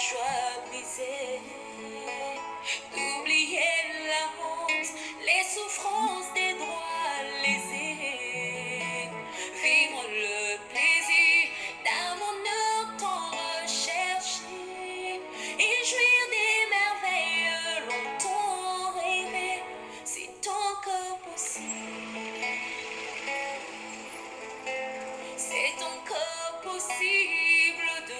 joie brisée, d'oublier la honte, les souffrances des droits lésés, vivre le plaisir d'un bonheur tant recherché, et jouir des merveilles longtemps rêvées, c'est encore possible. C'est encore possible de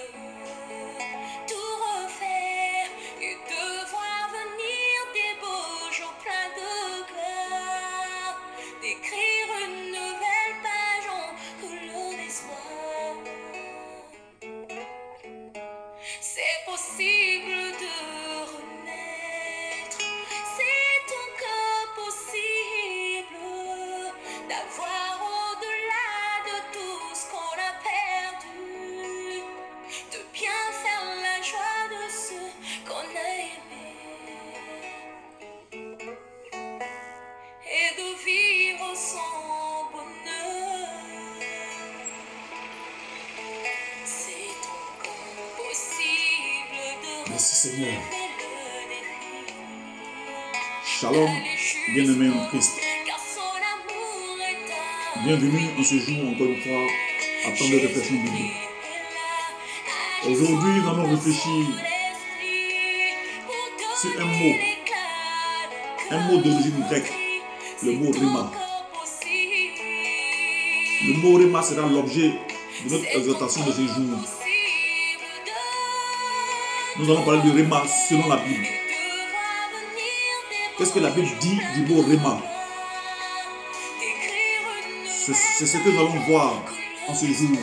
tout refaire et de voir venir des beaux jours pleins de gloire, d'écrire une nouvelle page en couleur d'espoir. C'est possible de renaître, c'est encore possible d'avoir au-delà de tout ce qu'on a perdu, de bien faire la joie de ceux qu'on a aimés et de vivre son bonheur. C'est encore possible de Merci Seigneur. relever le défi. Shalom, bien-aimés en Christ. Car son amour est à Bienvenue en ce jour encore une fois à temps de réflexion biblique. Aujourd'hui, nous allons réfléchir sur un mot d'origine grecque, le mot rhéma. Le mot rhéma sera l'objet de notre exhortation de ce jour. Nous allons parler de rhéma selon la Bible. Qu'est-ce que la Bible dit du mot rhéma? C'est ce que nous allons voir en ce jour,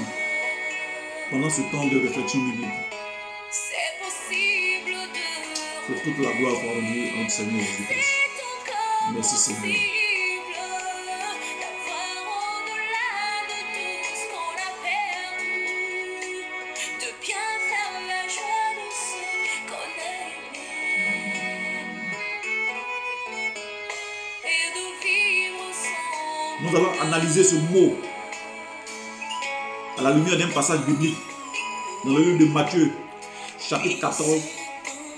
pendant ce temps de réflexion biblique. Que toute la gloire soit rendue à notre Seigneur Jésus-Christ. Merci Seigneur. Nous allons analyser ce mot à la lumière d'un passage biblique dans le livre de Matthieu, chapitre 14,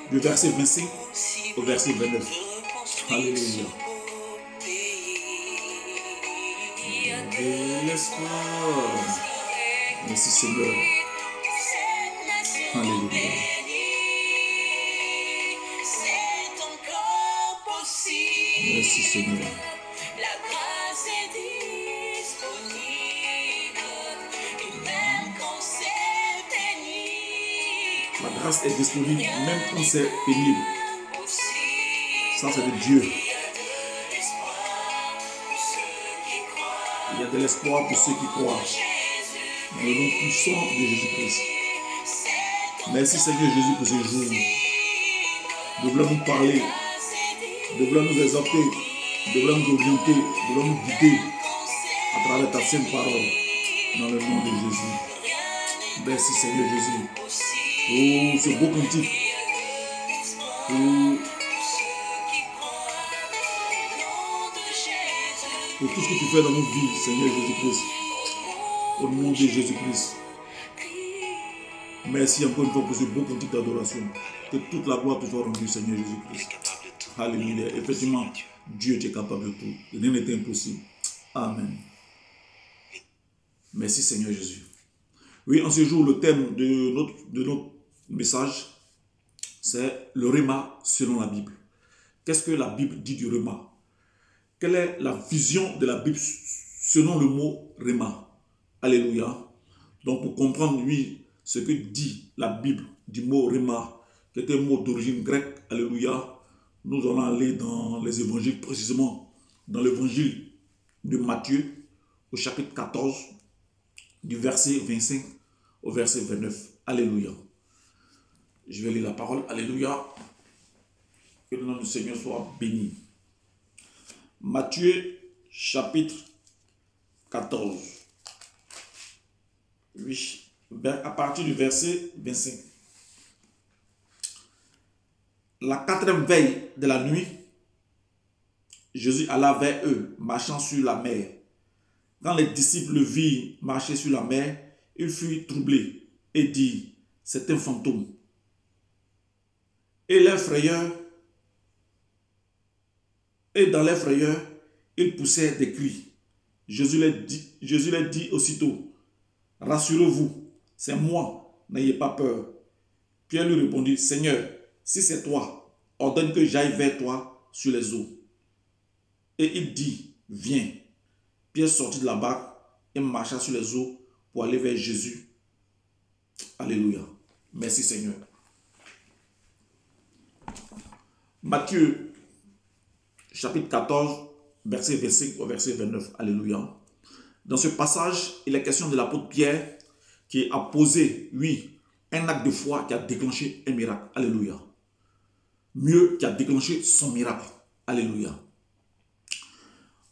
du verset 25 au verset 29. Alléluia. De l'espoir. Merci Seigneur. Alléluia. Merci Seigneur. La grâce est disponible même quand c'est pénible. Ça, c'est de Dieu. Il y a de l'espoir pour ceux qui croient. Dans le nom puissant de Jésus-Christ. Merci Seigneur Jésus pour ce jour. De vouloir nous parler, de vouloir nous exhorter, de vouloir nous orienter, de vouloir nous guider à travers ta sainte parole. Dans le nom de Jésus. Merci Seigneur Jésus. Oh, ce beau cantique. Pour tout ce que tu fais dans nos vies, Seigneur Jésus-Christ. Au nom de Jésus-Christ. Merci encore une fois pour ce beau cantique d'adoration. Que toute la gloire te soit rendue, Seigneur Jésus-Christ. Alléluia. Effectivement, Dieu est capable de tout. Rien n'est impossible. Amen. Merci Seigneur Jésus. Oui, en ce jour, le thème de notre message, c'est le rhéma selon la Bible. Qu'est-ce que la Bible dit du rhéma? Quelle est la vision de la Bible selon le mot rhéma? Alléluia. Donc pour comprendre, oui, ce que dit la Bible du mot rhéma, qui est un mot d'origine grecque, alléluia, nous allons aller dans les évangiles, précisément dans l'évangile de Matthieu, au chapitre 14, du verset 25 au verset 29. Alléluia. Je vais lire la parole. Alléluia. Que le nom du Seigneur soit béni. Matthieu, chapitre 14. Oui, à partir du verset 25. La quatrième veille de la nuit, Jésus alla vers eux, marchant sur la mer. Quand les disciples le virent marcher sur la mer, ils furent troublés et dirent, c'est un fantôme. Et leur frayeur, et dans leur frayeur, ils poussèrent des cris. Jésus leur dit aussitôt, rassurez-vous, c'est moi, n'ayez pas peur. Pierre lui répondit, Seigneur, si c'est toi, ordonne que j'aille vers toi sur les eaux. Et il dit, viens. Pierre sortit de la barque et marcha sur les eaux pour aller vers Jésus. Alléluia. Merci Seigneur. Matthieu, chapitre 14, verset 25 au verset 29. Alléluia. Dans ce passage, il est question de l'apôtre Pierre qui a posé, oui, un acte de foi qui a déclenché un miracle. Alléluia. Mieux, qui a déclenché son miracle. Alléluia.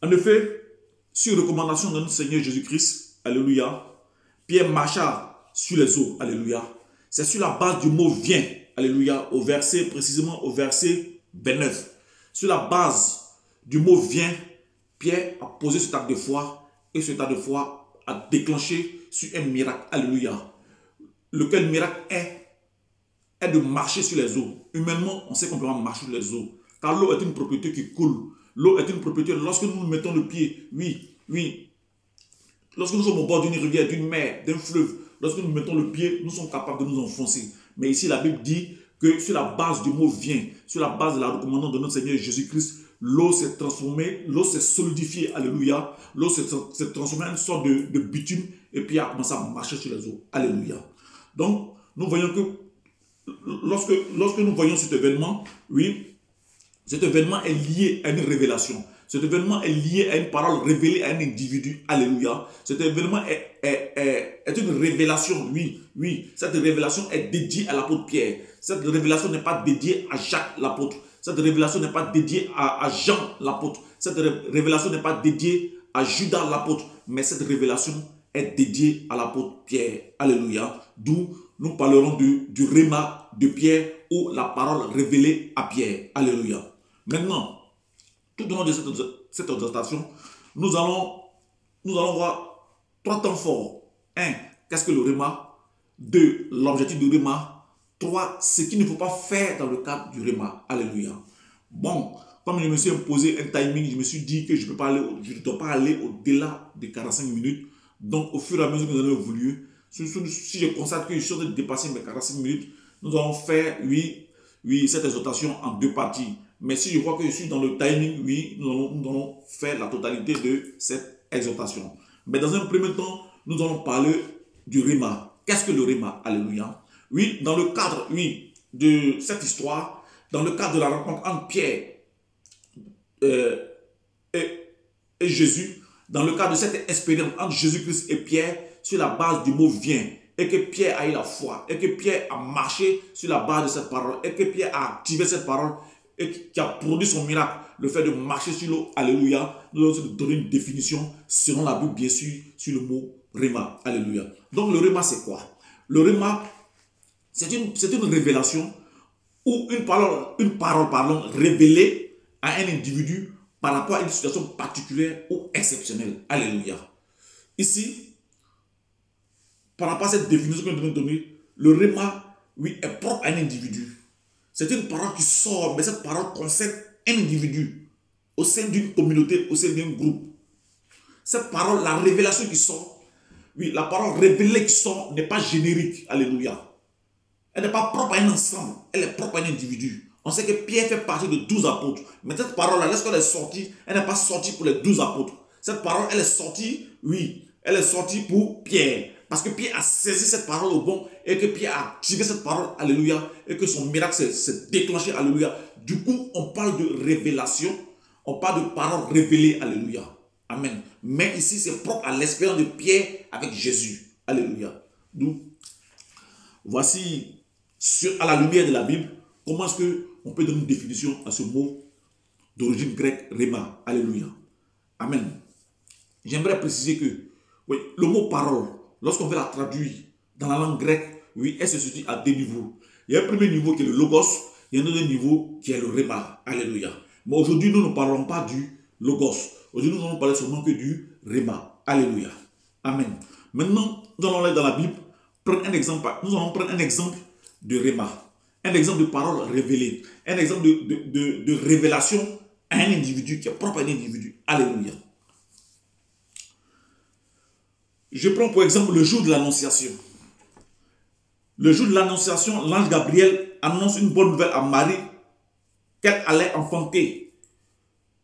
En effet, sur recommandation de notre Seigneur Jésus-Christ, alléluia, Pierre marcha sur les eaux, alléluia. C'est sur la base du mot viens, alléluia, précisément au verset 29. Sur la base du mot viens, Pierre a posé cet acte de foi et cet acte de foi a déclenché sur un miracle, alléluia. Lequel miracle est de marcher sur les eaux. Humainement, on sait qu'on peut marcher sur les eaux. Car l'eau est une propriété qui coule. L'eau est une propriété, lorsque nous mettons le pied, oui, lorsque nous sommes au bord d'une rivière, d'une mer, d'un fleuve, lorsque nous mettons le pied, nous sommes capables de nous enfoncer. Mais ici, la Bible dit que sur la base du mot viens, sur la base de la recommandation de notre Seigneur Jésus-Christ, l'eau s'est transformée, l'eau s'est solidifiée, alléluia, l'eau s'est transformée en une sorte de bitume, et puis a commencé à marcher sur les eaux, alléluia. Donc, nous voyons que lorsque nous voyons cet événement, oui, cet événement est lié à une révélation. Cet événement est lié à une parole révélée à un individu. Alléluia. Cet événement est une révélation. Oui. Cette révélation est dédiée à l'apôtre Pierre. Cette révélation n'est pas dédiée à Jacques l'apôtre. Cette révélation n'est pas dédiée à Jean l'apôtre. Cette révélation n'est pas dédiée à Judas l'apôtre. Mais cette révélation est dédiée à l'apôtre Pierre. Alléluia. D'où nous parlerons du rhéma de Pierre ou la parole révélée à Pierre. Alléluia. Maintenant, tout au long de cette exhortation, nous allons voir 3 temps forts. 1. Qu'est-ce que le rhéma? 2. L'objectif du rhéma. 3. Ce qu'il ne faut pas faire dans le cadre du rhéma. Alléluia. Bon, comme je me suis imposé un timing, je me suis dit que je ne dois pas aller au-delà de 45 minutes. Donc, au fur et à mesure que nous allons évoluer, si je constate que je suis en train de dépasser mes 45 minutes, nous allons faire, cette exhortation en 2 parties. Mais si je vois que je suis dans le timing, oui, nous allons faire la totalité de cette exhortation. Mais dans un premier temps, nous allons parler du rhéma. Qu'est-ce que le rhéma? Alléluia. Oui, dans le cadre, de cette histoire, dans le cadre de la rencontre entre Pierre et Jésus, dans le cadre de cette expérience entre Jésus-Christ et Pierre, sur la base du mot viens, et que Pierre a eu la foi, et que Pierre a marché sur la base de cette parole, et que Pierre a activé cette parole, et qui a produit son miracle, le fait de marcher sur l'eau, alléluia. Nous allons donner une définition selon la Bible, bien sûr, sur le mot rhéma, alléluia. Donc le rhéma, c'est quoi? Le rhéma, c'est une révélation ou une parole révélée à un individu par rapport à une situation particulière ou exceptionnelle, alléluia. Ici, par rapport à cette définition que nous devons donner, le rhéma, est propre à un individu. C'est une parole qui sort, mais cette parole concerne un individu au sein d'une communauté, au sein d'un groupe. Cette parole, la révélation qui sort, la parole révélée qui sort n'est pas générique. Alléluia. Elle n'est pas propre à un ensemble, elle est propre à un individu. On sait que Pierre fait partie de 12 apôtres. Mais cette parole-là, lorsqu'elle est sortie, elle n'est pas sortie pour les 12 apôtres. Cette parole, elle est sortie, elle est sortie pour Pierre. Parce que Pierre a saisi cette parole au bon et que Pierre a activé cette parole, alléluia, et que son miracle s'est déclenché, alléluia. Du coup, on parle de révélation, on parle de parole révélée, alléluia. Amen. Mais ici, c'est propre à l'expérience de Pierre avec Jésus, alléluia. Donc, voici, à la lumière de la Bible, comment est-ce qu'on peut donner une définition à ce mot d'origine grecque, rhéma, alléluia. Amen. J'aimerais préciser que le mot parole, lorsqu'on veut la traduire dans la langue grecque, elle se situe à 2 niveaux. Il y a un premier niveau qui est le logos, il y a un autre niveau qui est le rhéma. Alléluia. Mais aujourd'hui, nous ne parlons pas du logos. Aujourd'hui, nous allons parler seulement que du rhéma. Alléluia. Amen. Maintenant, nous allons aller dans la Bible, nous allons prendre un exemple de rhéma. un exemple de parole révélée, un exemple de révélation à un individu qui est propre à un individu. Alléluia. Je prends pour exemple le jour de l'Annonciation. Le jour de l'Annonciation, l'ange Gabriel annonce une bonne nouvelle à Marie qu'elle allait enfanter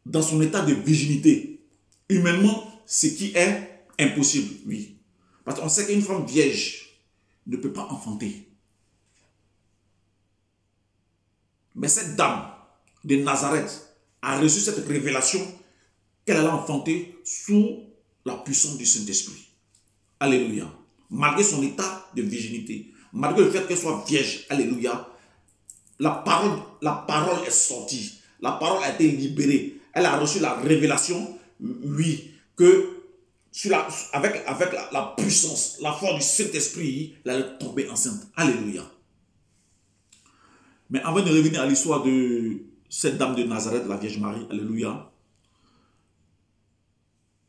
dans son état de virginité. Humainement, ce qui est impossible, oui. Parce qu'on sait qu'une femme vierge ne peut pas enfanter. Mais cette dame de Nazareth a reçu cette révélation qu'elle allait enfanter sous la puissance du Saint-Esprit. Alléluia. Malgré son état de virginité, malgré le fait qu'elle soit vierge, alléluia, la parole est sortie. La parole a été libérée. Elle a reçu la révélation, oui, que avec la puissance, la force du Saint-Esprit, elle allait tomber enceinte. Alléluia. Mais avant de revenir à l'histoire de cette dame de Nazareth, la Vierge Marie, alléluia,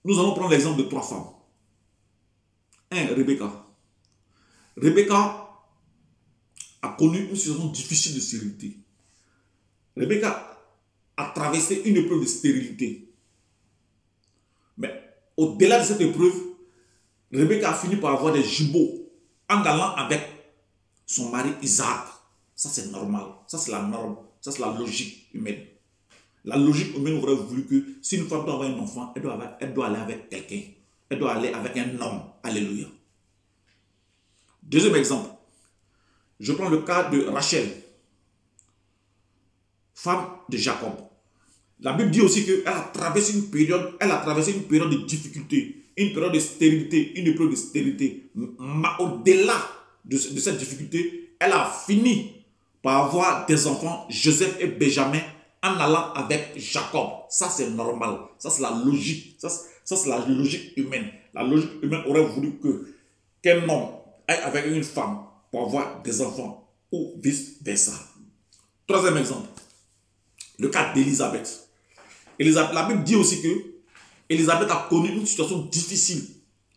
nous allons prendre l'exemple de 3 femmes. 1. Rebecca. Rebecca a connu une situation difficile de stérilité. Rebecca a traversé une épreuve de stérilité. Mais au-delà de cette épreuve, Rebecca a fini par avoir des jumeaux en allant avec son mari Isaac. Ça, c'est normal. Ça, c'est la norme. Ça, c'est la logique humaine. La logique humaine aurait voulu que si une femme doit avoir un enfant, elle doit aller avec quelqu'un. Elle doit aller avec un homme. Alléluia. Deuxième exemple. Je prends le cas de Rachel, femme de Jacob. La Bible dit aussi qu'elle a traversé une période de difficulté, une période de stérilité, une épreuve de stérilité. Mais au-delà de cette difficulté, elle a fini par avoir des enfants, Joseph et Benjamin, en allant avec Jacob. Ça, c'est normal. Ça, c'est la logique. Ça, c'est la logique humaine. La logique humaine aurait voulu qu'un homme aille avec une femme pour avoir des enfants ou vice-versa. Troisième exemple, le cas d'Élisabeth. La Bible dit aussi que Élisabeth a connu une situation difficile,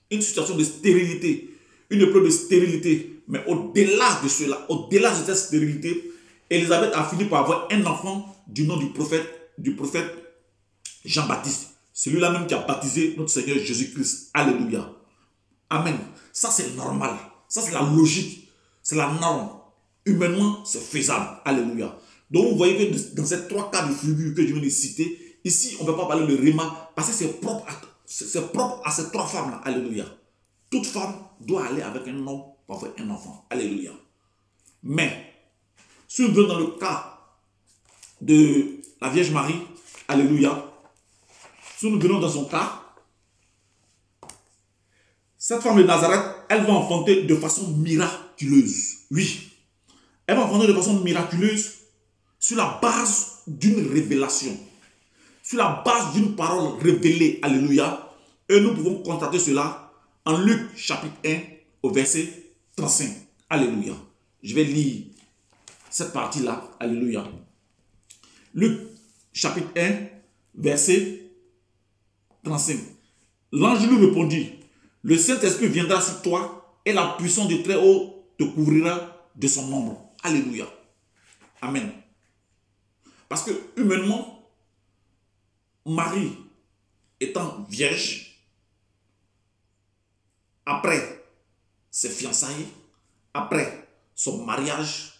une situation de stérilité, une épreuve de stérilité. Mais au-delà de cela, au-delà de cette stérilité, Élisabeth a fini par avoir un enfant du nom du prophète Jean-Baptiste. Celui-là même qui a baptisé notre Seigneur Jésus-Christ. Alléluia. Amen. Ça, c'est normal. Ça, c'est la logique. C'est la norme. Humainement, c'est faisable. Alléluia. Donc, vous voyez que dans ces 3 cas de figure que je viens de citer, ici, on ne peut pas parler de Réma parce que c'est propre à ces 3 femmes-là. Alléluia. Toute femme doit aller avec un homme pour avoir un enfant. Alléluia. Mais, si nous venons dans le cas de la Vierge Marie, alléluia, si nous venons dans son cas, cette femme de Nazareth, elle va enfanter de façon miraculeuse. Oui, elle va enfanter de façon miraculeuse sur la base d'une révélation, sur la base d'une parole révélée. Alléluia. Et nous pouvons constater cela en Luc chapitre 1 au verset 35. Alléluia. Je vais lire cette partie-là. Alléluia. Luc chapitre 1 verset 35. L'ange lui répondit: le Saint-Esprit viendra sur toi et la puissance du Très-Haut te couvrira de son ombre. Alléluia. Amen. Parce que humainement, Marie étant vierge, après ses fiançailles, après son mariage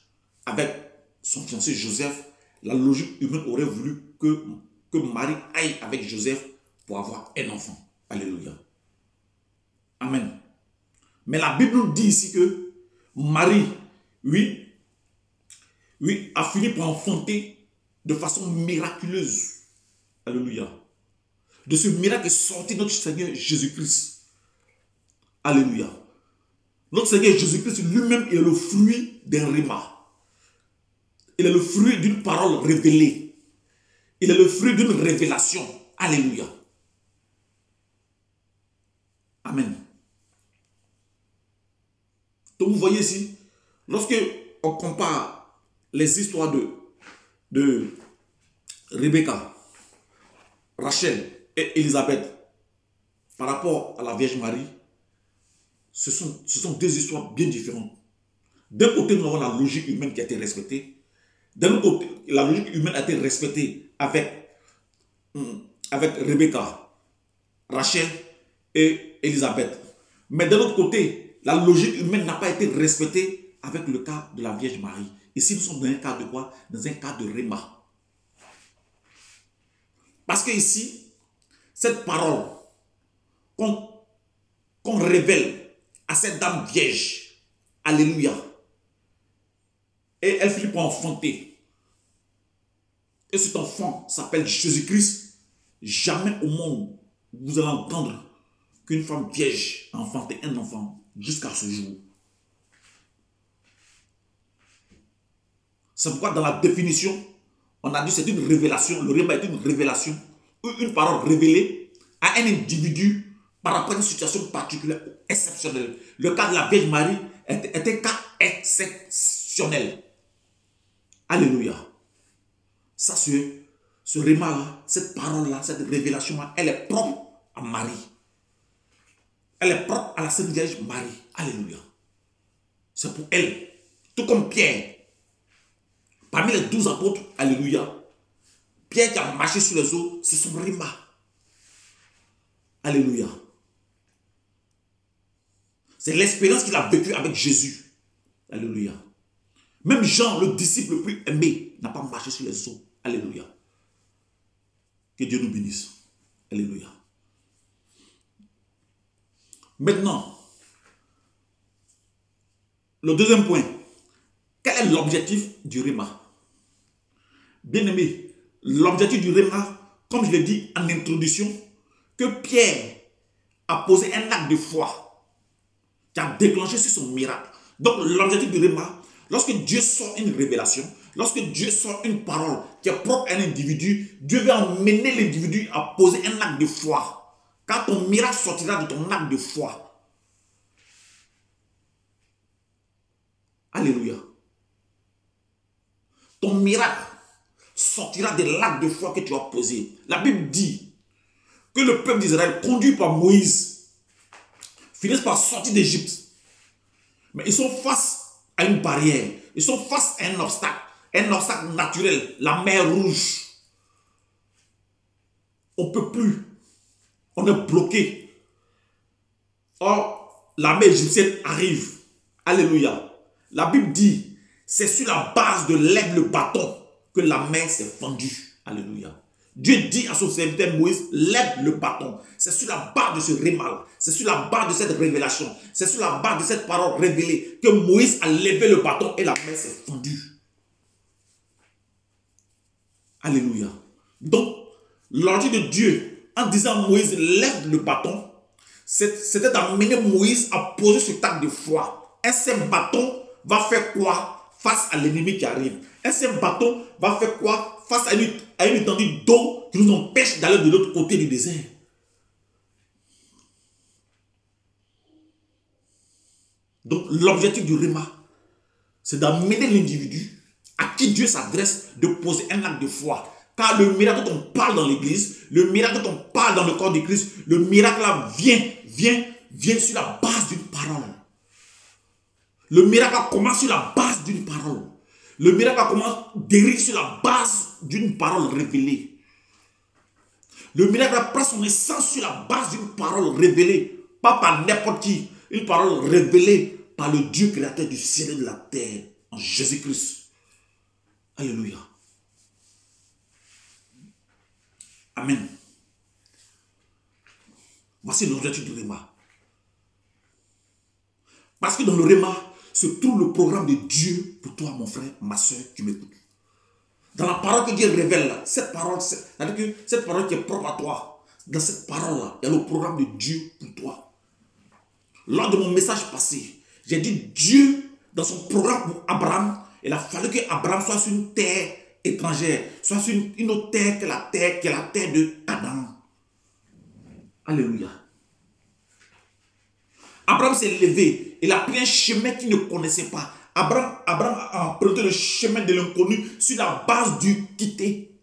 avec son fiancé Joseph, la logique humaine aurait voulu que Marie aille avec Joseph pour avoir un enfant. Alléluia. Amen. Mais la Bible nous dit ici que Marie, oui, a fini par enfanter de façon miraculeuse. Alléluia. De ce miracle est sorti notre Seigneur Jésus-Christ. Alléluia. Notre Seigneur Jésus-Christ lui-même est le fruit d'un réma. Il est le fruit d'une parole révélée. Il est le fruit d'une révélation. Alléluia. Amen. Donc vous voyez ici, lorsque on compare les histoires de Rebecca, Rachel et Élisabeth par rapport à la Vierge Marie, ce sont 2 histoires bien différentes. D'un côté, nous avons la logique humaine qui a été respectée. D'un autre côté, la logique humaine a été respectée avec Rebecca, Rachel et Élisabeth. Mais d'un autre côté, la logique humaine n'a pas été respectée avec le cas de la Vierge Marie. Ici, nous sommes dans un cas de quoi? Dans un cas de Réma. Parce que ici, cette parole qu'on révèle à cette dame vierge, alléluia, et elle finit par enfanter. Et cet enfant s'appelle Jésus-Christ. Jamais au monde vous allez entendre qu'une femme vierge a enfanté un enfant jusqu'à ce jour. C'est pourquoi dans la définition, on a dit que c'est une révélation. Le réma est une révélation, une parole révélée à un individu par rapport à une situation particulière ou exceptionnelle. Le cas de la Vierge Marie est un cas exceptionnel. Alléluia. Ça, ce réma-là, cette parole-là, cette révélation-là, elle est propre à Marie. Elle est propre à la Sainte Vierge Marie. Alléluia. C'est pour elle. Tout comme Pierre. Parmi les 12 apôtres, alléluia. Pierre qui a marché sur les eaux, c'est son réma. Alléluia. C'est l'expérience qu'il a vécue avec Jésus. Alléluia. Même Jean, le disciple le plus aimé, n'a pas marché sur les eaux. Alléluia. Que Dieu nous bénisse. Alléluia. Maintenant, le deuxième point. Quel est l'objectif du réma? Bien aimé, l'objectif du réma, comme je l'ai dit en introduction, que Pierre a posé un acte de foi qui a déclenché sur son miracle. Donc l'objectif du réma, lorsque Dieu sort une révélation, lorsque Dieu sort une parole qui est propre à un individu, Dieu va emmener l'individu à poser un acte de foi. Car ton miracle sortira de ton acte de foi. Alléluia. Ton miracle sortira de l'acte de foi que tu as posé. La Bible dit que le peuple d'Israël, conduit par Moïse, finissent par sortir d'Égypte. Mais ils sont face à une barrière. Ils sont face à un obstacle naturel, la mer Rouge. On ne peut plus. On est bloqué. Or, la mer égyptienne arrive. Alléluia. La Bible dit, c'est sur la base de lève le bâton que la mer s'est fendue. Alléluia. Dieu dit à son serviteur Moïse, lève le bâton. C'est sur la base de ce réma, c'est sur la base de cette révélation, c'est sur la base de cette parole révélée que Moïse a levé le bâton et la mer s'est fendue. Alléluia. Donc, l'ordre de Dieu, en disant Moïse, lève le bâton, c'était d'amener Moïse à poser ce acte de foi. Et ce bâton va faire quoi face à l'ennemi qui arrive? Et ce bâton va faire quoi face à une étendue d'eau qui nous empêche d'aller de l'autre côté du désert? Donc l'objectif du réma, c'est d'amener l'individu à qui Dieu s'adresse de poser un acte de foi. Car le miracle dont on parle dans l'église, le miracle dont on parle dans le corps de Christ, le miracle là vient sur la base d'une parole. Le miracle commence sur la base d'une parole. Le miracle commence dérive sur la base d'une parole révélée. Le miracle prend son essence sur la base d'une parole révélée. Pas par n'importe qui. Une parole révélée par le Dieu créateur du ciel et de la terre. En Jésus-Christ. Alléluia. Amen. Voici l'objectif du réma. Parce que dans le réma se trouve le programme de Dieu pour toi, mon frère, ma soeur, qui m'écoute. Dans la parole que Dieu révèle, là, cette parole qui est propre à toi, dans cette parole-là, il y a le programme de Dieu pour toi. Lors de mon message passé, j'ai dit Dieu, dans son programme pour Abraham, il a fallu qu'Abraham soit sur une terre étrangère, soit sur une autre terre que la terre de Adam. Alléluia. Abraham s'est levé, il a pris un chemin qu'il ne connaissait pas. Abraham a emprunté le chemin de l'inconnu sur la base du quitter.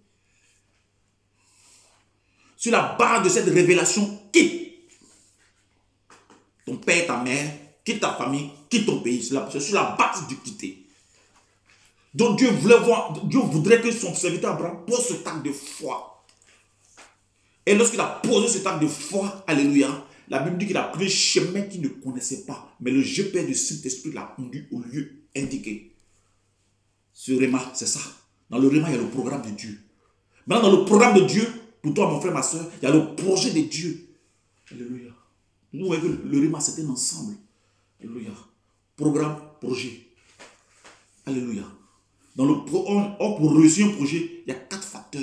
Sur la base de cette révélation, quitte ton père et ta mère, quitte ta famille, quitte ton pays. C'est sur la base du quitter. Donc Dieu voudrait que son serviteur Abraham pose ce acte de foi. Et lorsqu'il a posé cet acte de foi, alléluia, la Bible dit qu'il a pris un chemin qu'il ne connaissait pas. Mais le Père du Saint-Esprit l'a conduit au lieu indiqué. Ce réma, c'est ça. Dans le réma, il y a le programme de Dieu. Maintenant, dans le programme de Dieu, pour toi, mon frère, ma soeur, il y a le projet de Dieu. Alléluia. Vous voyez que le réma, c'est un ensemble. Alléluia. Programme, projet. Alléluia. Pour réussir un projet, il y a 4 facteurs.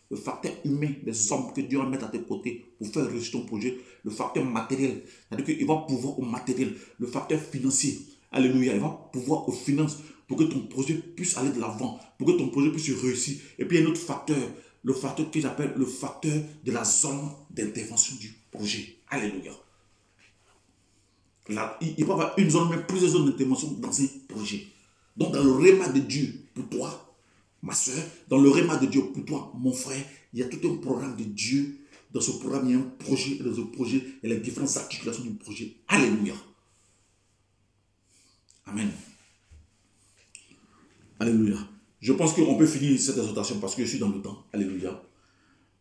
Le facteur humain, les hommes que Dieu va mettre à tes côtés pour faire réussir ton projet. Le facteur matériel, c'est-à-dire qu'il va pouvoir au matériel. Le facteur financier, alléluia, il va pouvoir aux finances pour que ton projet puisse aller de l'avant, pour que ton projet puisse réussir. Et puis il y a un autre facteur, le facteur que j'appelle le facteur de la zone d'intervention du projet. Alléluia. Là, il peut y avoir une zone, mais plusieurs zones d'intervention dans un projet. Donc dans le réma de Dieu pour toi, ma soeur, dans le réma de Dieu pour toi, mon frère, il y a tout un programme de Dieu. Dans ce programme, il y a un projet. Dans ce projet, il y a les différentes articulations du projet. Alléluia. Amen. Alléluia. Je pense qu'on peut finir cette exhortation parce que je suis dans le temps. Alléluia.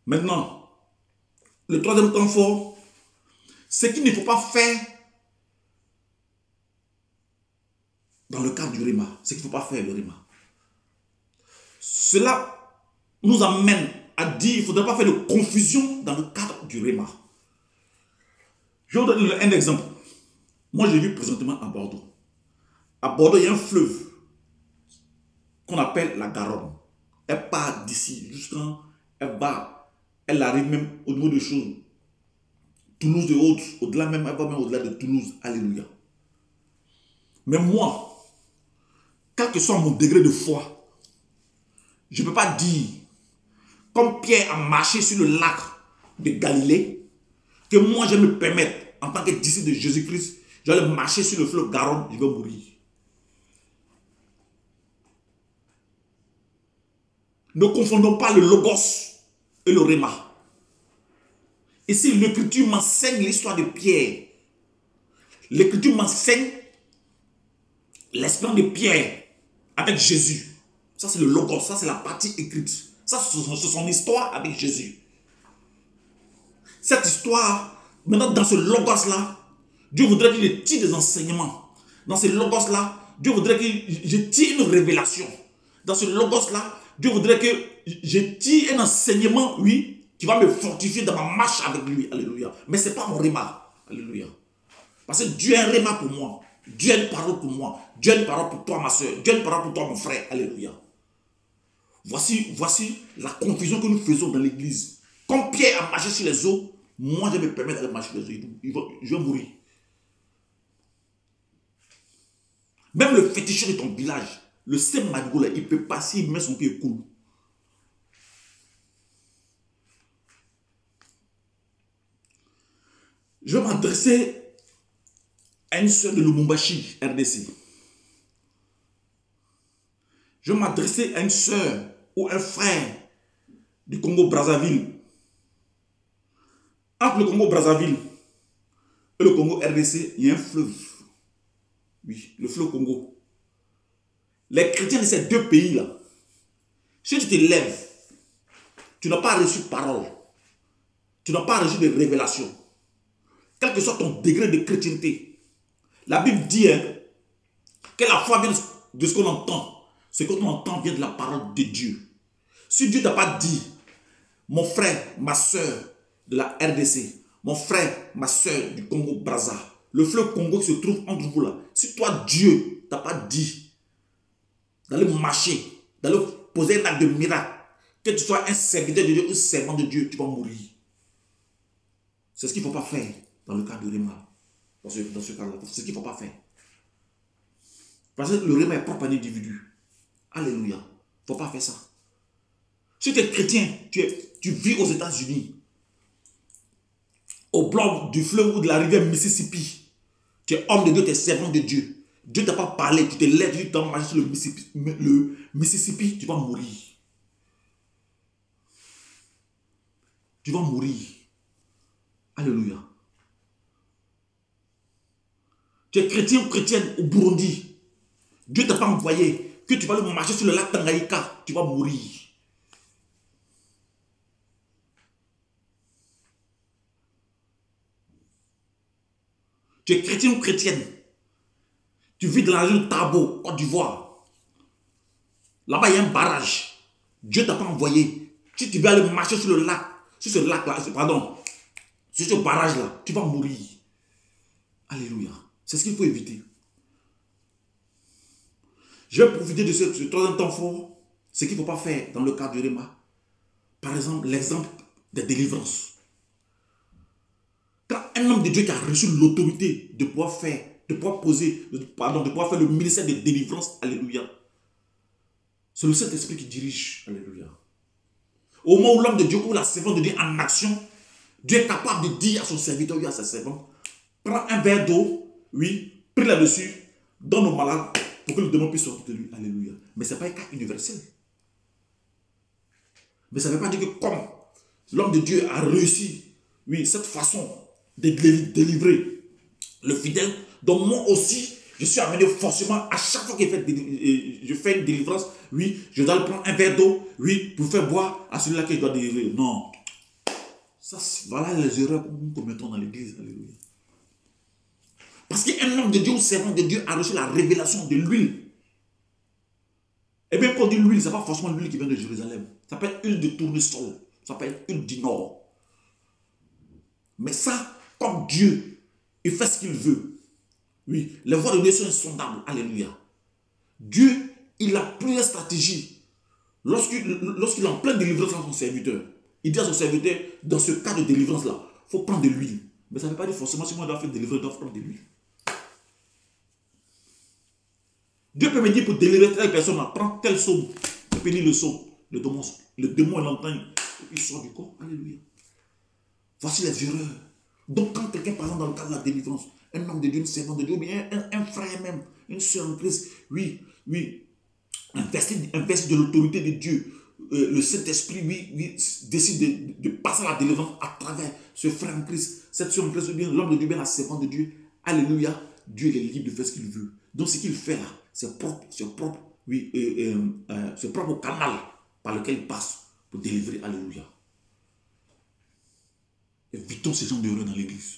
Maintenant, le troisième temps fort, c'est qu'il ne faut pas faire dans le cadre du réma. C'est qu'il ne faut pas faire le réma. Cela nous amène à dire qu'il ne faudrait pas faire de confusion dans le cadre du réma. Je vais vous donner un exemple. Moi, je vis présentement à Bordeaux. À Bordeaux, il y a un fleuve qu'on appelle la Garonne. Elle part d'ici jusqu'à... Elle arrive même au niveau des choses. Toulouse et autres. Au-delà même, elle va même au-delà de Toulouse. Alléluia. Mais moi, quel que soit mon degré de foi, je ne peux pas dire, comme Pierre a marché sur le lac de Galilée, que moi je vais me permettre, en tant que disciple de Jésus-Christ, je vais aller marcher sur le fleuve Garonne, je vais mourir. Ne confondons pas le logos et le réma. Ici, l'Écriture m'enseigne l'histoire de Pierre. L'Écriture m'enseigne l'expérience de Pierre avec Jésus. Ça, c'est le logos, ça, c'est la partie écrite. Ça, c'est son histoire avec Jésus. Cette histoire, maintenant, dans ce logos-là, Dieu voudrait que je tire des enseignements. Dans ce logos-là, Dieu voudrait que je tire une révélation. Dans ce logos-là, Dieu voudrait que je tire un enseignement, oui, qui va me fortifier dans ma marche avec lui. Alléluia. Mais ce n'est pas mon réma. Alléluia. Parce que Dieu a un réma pour moi. Dieu a une parole pour moi. Dieu a une parole pour toi, ma soeur. Dieu a une parole pour toi, mon frère. Alléluia. Voici la confusion que nous faisons dans l'église. Comme Pierre a marché sur les eaux, moi je me permets d'aller marcher sur les eaux. Je vais mourir. Même le féticheur de ton village, le Saint-Madigo, il peut passer, il met son pied cool. Je vais m'adresser à une soeur de Lubumbashi, RDC. Je vais m'adresser à une soeur ou un frère du Congo-Brazzaville. Entre le Congo-Brazzaville et le Congo-RDC, il y a un fleuve. Oui, le fleuve Congo. Les chrétiens de ces deux pays-là, si tu te lèves, tu n'as pas reçu de parole, tu n'as pas reçu de révélation, quel que soit ton degré de chrétienté, la Bible dit que la foi vient de ce qu'on entend. Ce qu'on entend vient de la parole de Dieu. Si Dieu ne t'a pas dit, mon frère, ma soeur de la RDC, mon frère, ma soeur du Congo-Brazza, le fleuve Congo qui se trouve entre vous là, si toi, Dieu, ne t'a pas dit d'aller marcher, d'aller poser un acte de miracle, que tu sois un serviteur de Dieu, un servant de Dieu, tu vas mourir. C'est ce qu'il ne faut pas faire dans le cas de Réma. Dans ce cas-là, c'est ce qu'il ne faut pas faire. Parce que le Réma est propre à l'individu. Alléluia. Il ne faut pas faire ça. Si tu es chrétien, tu vis aux États-Unis, au bord du fleuve ou de la rivière Mississippi, tu es homme de Dieu, tu es servant de Dieu. Dieu ne t'a pas parlé, tu te lèves, tu t'en marches sur le Mississippi, tu vas mourir. Tu vas mourir. Alléluia. Tu es chrétien ou chrétienne au Burundi. Dieu ne t'a pas envoyé. Que tu vas le marcher sur le lac Tanganyika, tu vas mourir. Tu es chrétien ou chrétienne. Tu vis dans la région de Tabo, Côte d'Ivoire. Là-bas, il y a un barrage. Dieu ne t'a pas envoyé. Si tu veux aller marcher sur le lac, sur ce lac-là, pardon, sur ce barrage-là, tu vas mourir. Alléluia. C'est ce qu'il faut éviter. Je vais profiter de ce troisième temps fort. Ce qu'il ne faut pas faire dans le cadre du Réma. Par exemple, l'exemple des délivrances. Quand un homme de Dieu qui a reçu l'autorité de pouvoir faire, de pouvoir faire le ministère de délivrance, alléluia. C'est le Saint-Esprit qui dirige, alléluia. Au moment où l'homme de Dieu ou la servante de Dieu en action, Dieu est capable de dire à son serviteur ou à sa servante, prends un verre d'eau, oui, prie là-dessus, donne au malade pour que le démon puisse sortir de lui, alléluia. Mais ce n'est pas un cas universel. Mais ça ne veut pas dire que comme l'homme de Dieu a réussi, oui, cette façon de délivrer le fidèle, donc moi aussi, je suis amené forcément, à chaque fois que je fais une délivrance, oui, je dois prendre un verre d'eau, oui, pour faire boire à celui-là que je dois délivrer. Non. Ça, voilà les erreurs que nous commettons dans l'église. Alléluia. Parce qu'un homme de Dieu ou servant de Dieu a reçu la révélation de l'huile. Et bien, quand on dit l'huile, ce n'est pas forcément l'huile qui vient de Jérusalem. Ça peut être huile de tournesol. Ça peut être huile du nord. Mais ça, comme Dieu, il fait ce qu'il veut. Oui, les voies de Dieu sont insondables. Alléluia. Dieu, il a plusieurs stratégies. Lorsqu'il est en pleine délivrance à son serviteur, il dit à son serviteur, dans ce cas de délivrance-là, il faut prendre de l'huile. Mais ça ne veut pas dire forcément, si moi je dois faire délivrer, je dois prendre de l'huile. Dieu peut me dire pour délivrer telle personne, prends tel psaume. Je peux lire le psaume. Le démon l'entend, et puis il sort du corps. Alléluia. Voici les erreurs. Donc quand quelqu'un, par exemple, dans le cadre de la délivrance, un homme de Dieu, une servante de Dieu, ou bien un frère même, une soeur en Christ, oui, investi de l'autorité de Dieu, le Saint-Esprit, décide de passer la délivrance à travers ce frère en Christ, cette soeur en Christ, ou bien l'homme de Dieu, bien la servante de Dieu. Alléluia. Dieu il est libre de faire ce qu'il veut. Donc ce qu'il fait là, c'est propre au canal par lequel il passe pour délivrer. Alléluia. Évitons ces gens d'erreurs dans l'église.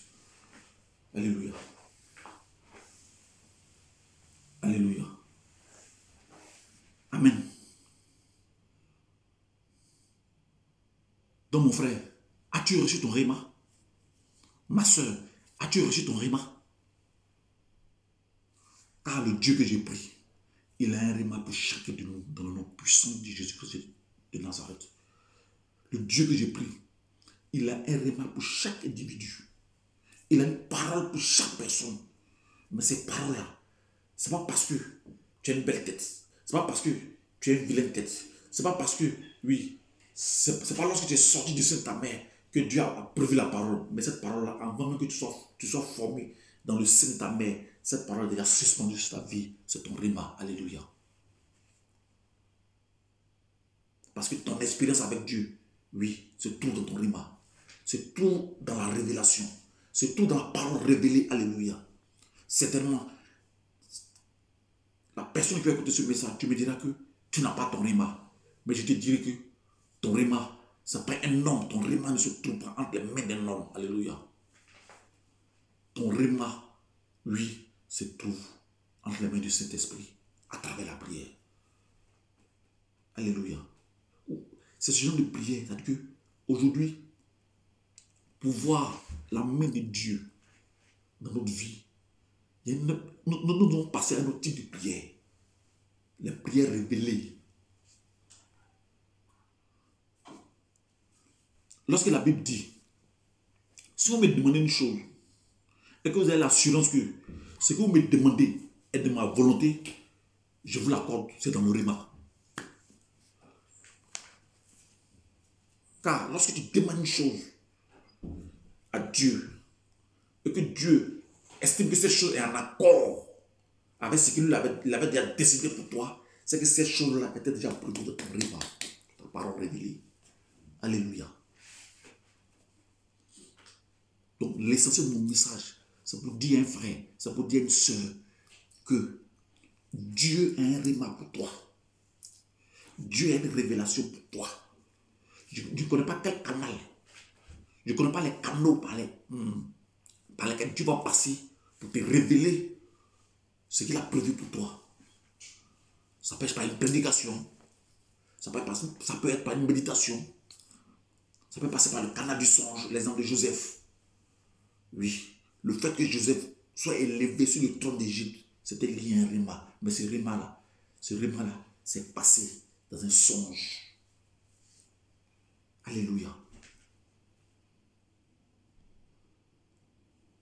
Alléluia. Alléluia. Amen. Donc mon frère, as-tu reçu ton réma? Ma soeur, as-tu reçu ton réma? Car le Dieu que j'ai pris, il a un réma pour chacun de nous dans le nom puissant de Jésus-Christ de Nazareth. Le Dieu que j'ai pris, il a un réma pour chaque individu. Il a une parole pour chaque personne. Mais ces paroles-là, ce n'est pas parce que tu as une belle tête. Ce n'est pas parce que tu as une vilaine tête. Ce n'est pas parce que, oui, c'est pas lorsque tu es sorti du sein de ta mère que Dieu a prévu la parole. Mais cette parole-là, avant même que tu sois formé dans le sein de ta mère, cette parole est déjà suspendue sur ta vie. C'est ton réma. Alléluia. Parce que ton expérience avec Dieu, oui, c'est tout dans ton réma. C'est tout dans la révélation. C'est tout dans la parole révélée. Alléluia. Certainement, la personne qui va écouter ce message, tu me diras que tu n'as pas ton réma. Mais je te dirai que ton réma, ce n'est pas un homme. Ton réma ne se trouve pas entre les mains d'un homme. Alléluia. Ton réma, oui, se trouve entre les mains du Saint-Esprit à travers la prière. Alléluia. C'est ce genre de prière. C'est-à-dire qu'aujourd'hui, pour voir la main de Dieu dans notre vie, nous devons passer à un autre type de prière. Les prières révélées. Lorsque la Bible dit, si vous me demandez une chose, et que vous avez l'assurance que ce que vous me demandez est de ma volonté, je vous l'accorde, c'est dans le réma. Car lorsque tu demandes une chose à Dieu, et que Dieu estime que cette chose est en accord avec ce qu'il avait déjà décidé pour toi, c'est que cette chose-là était déjà prévue dans ton réma, ta parole révélée. Alléluia. Donc l'essentiel de mon message, c'est pour dire à un frère, c'est pour dire à une soeur que Dieu a un rhéma pour toi. Dieu a une révélation pour toi. Je ne connais pas quel canal. Je ne connais pas les canaux par lesquels tu vas passer pour te révéler ce qu'il a prévu pour toi. Ça peut être par une prédication. Ça peut être par une méditation. Ça peut passer par le canal du songe, l'exemple de Joseph. Oui, le fait que Joseph soit élevé sur le trône d'Égypte, c'était lié à un rhéma. Mais ce rhéma-là, c'est passé dans un songe. Alléluia.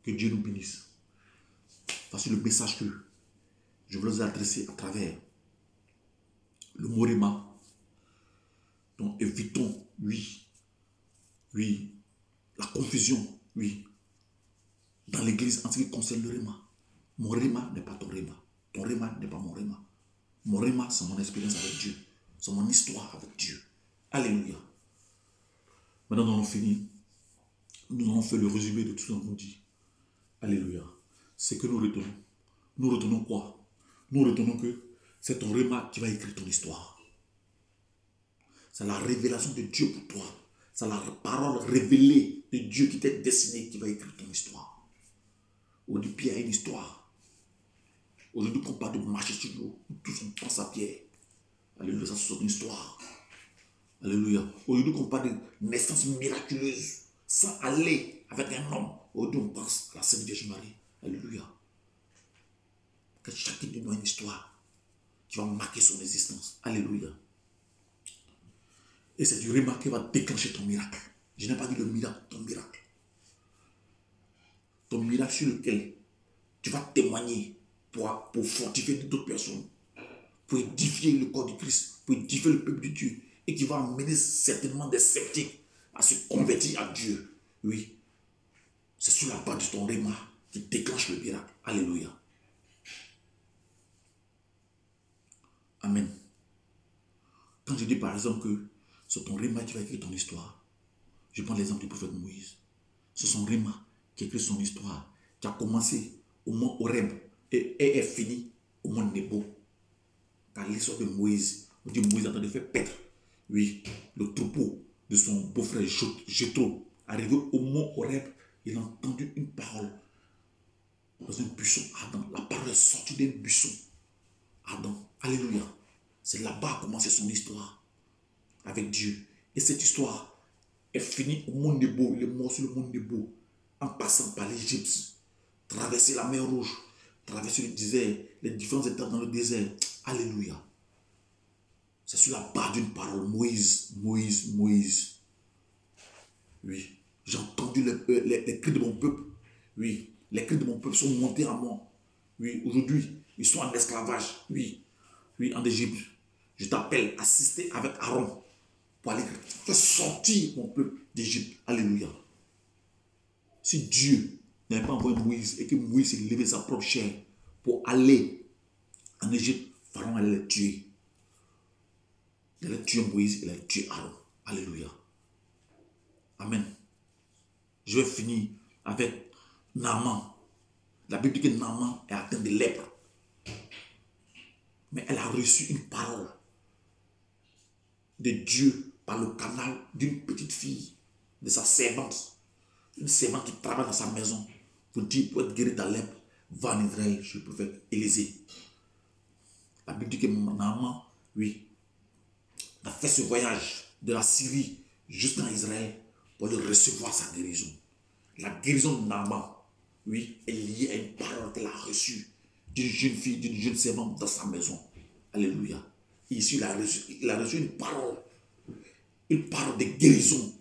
Que Dieu nous bénisse. Voici le message que je veux vous adresser à travers le mot rhéma. Donc évitons, la confusion, dans l'église en ce qui concerne le rhéma. Mon rhéma n'est pas ton rhéma. Ton rhéma n'est pas mon rhéma. Mon rhéma, c'est mon expérience avec Dieu. C'est mon histoire avec Dieu. Alléluia. Maintenant, nous avons fini. Nous avons fait le résumé de tout ce qu'on nous dit. Alléluia. C'est que nous retenons. Nous retenons quoi? Nous retenons que c'est ton rhéma qui va écrire ton histoire. C'est la révélation de Dieu pour toi. C'est la parole révélée de Dieu qui t'est destinée qui va écrire ton histoire. Aujourd'hui, Pierre a une histoire. Aujourd'hui, qu'on parle de marcher sur l'eau, nous tous on pense à Pierre. Alléluia, ça c'est son histoire. Alléluia. Aujourd'hui, qu'on parle de naissance miraculeuse, sans aller avec un homme. Aujourd'hui, on pense à la Sainte Vierge Marie. Alléluia. Que chacun de nous a une histoire qui va marquer son existence. Alléluia. Et c'est du rhéma qui va déclencher ton miracle. Je n'ai pas dit le miracle, ton miracle. Ton miracle sur lequel tu vas témoigner pour fortifier d'autres personnes, pour édifier le corps du Christ, pour édifier le peuple de Dieu, et qui va amener certainement des sceptiques à se convertir à Dieu. Oui, c'est sur la base de ton rhéma qui déclenche le miracle. Alléluia. Amen. Quand je dis par exemple que c'est ton rhéma qui va écrire ton histoire, je prends l'exemple du prophète Moïse. C'est son rhéma qui écrit son histoire, qui a commencé au mont Horeb et est fini au mont Nebo. Car l'histoire de Moïse, on dit Moïse a train de faire paître, le troupeau de son beau-frère Jéthro. Arrivé au mont Horeb, il a entendu une parole dans un buisson ardent. La parole est sortie d'un buisson ardent. Alléluia. C'est là-bas a commencé son histoire avec Dieu. Et cette histoire est finie au mont Nebo. Il est mort sur le mont Nebo en passant par l'Égypte, traverser la mer Rouge, traverser le désert, les différentes étapes dans le désert. Alléluia. C'est sur la base d'une parole. Moïse. Oui. J'ai entendu les cris de mon peuple. Oui. Les cris de mon peuple sont montés à moi. Oui. Aujourd'hui, ils sont en esclavage. Oui, en Égypte. Je t'appelle, assister avec Aaron pour aller faire sortir mon peuple d'Égypte. Alléluia. Si Dieu n'avait pas envoyé Moïse et que Moïse s'est levé sa propre chair pour aller en Égypte, Pharaon allait les tuer. Il allait tuer Moïse, il allait tuer Aaron. Alléluia. Amen. Je vais finir avec Naaman. La Bible dit que Naaman est atteint de lèpre. Mais elle a reçu une parole de Dieu par le canal d'une petite fille, de sa servante. Une servante qui travaille dans sa maison pour dire, pour être guéri de la lèpre, va en Israël chez le prophète Élisée. La Bible dit que Naaman, a fait ce voyage de la Syrie jusqu'en Israël pour le recevoir sa guérison. La guérison de Naaman, est liée à une parole qu'elle a reçue d'une jeune fille, d'une jeune servante dans sa maison. Alléluia. Et ici, il a reçu une parole de guérison,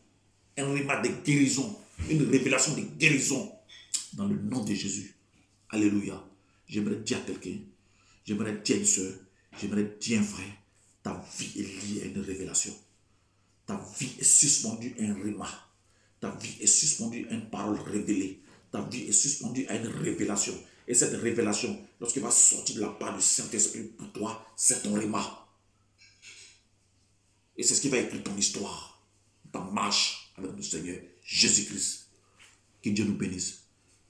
un rhéma de guérison, une révélation de guérison dans le nom de Jésus. Alléluia. J'aimerais dire à quelqu'un, j'aimerais dire à une soeur, j'aimerais dire à un frère, ta vie est liée à une révélation. Ta vie est suspendue à un rhéma. Ta vie est suspendue à une parole révélée. Ta vie est suspendue à une révélation. Et cette révélation, lorsqu'elle va sortir de la part du Saint-Esprit pour toi, c'est ton rhéma. Et c'est ce qui va écrire ton histoire, ta marche avec le Seigneur Jésus-Christ. Que Dieu nous bénisse.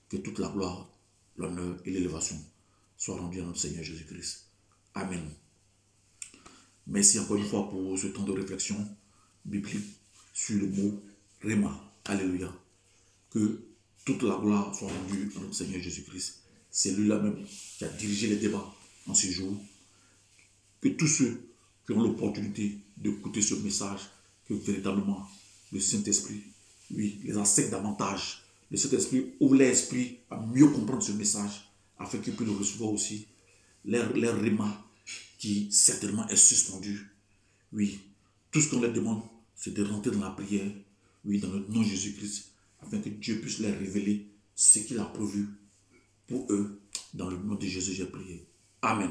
Que toute la gloire, l'honneur et l'élévation soient rendus à notre Seigneur Jésus-Christ. Amen. Merci encore une fois pour ce temps de réflexion biblique sur le mot Réma. Alléluia. Que toute la gloire soit rendue à notre Seigneur Jésus-Christ. C'est lui-là même qui a dirigé les débats en ce jour. Que tous ceux qui ont l'opportunité d'écouter ce message, que véritablement le Saint-Esprit, oui, les enseigne davantage. Le Saint-Esprit ouvre l'esprit à mieux comprendre ce message, afin qu'ils puissent le recevoir aussi. Leur réma qui certainement est suspendu. Oui, tout ce qu'on leur demande, c'est de rentrer dans la prière, oui, dans le nom de Jésus-Christ, afin que Dieu puisse leur révéler ce qu'il a prévu pour eux. Dans le nom de Jésus, j'ai prié. Amen.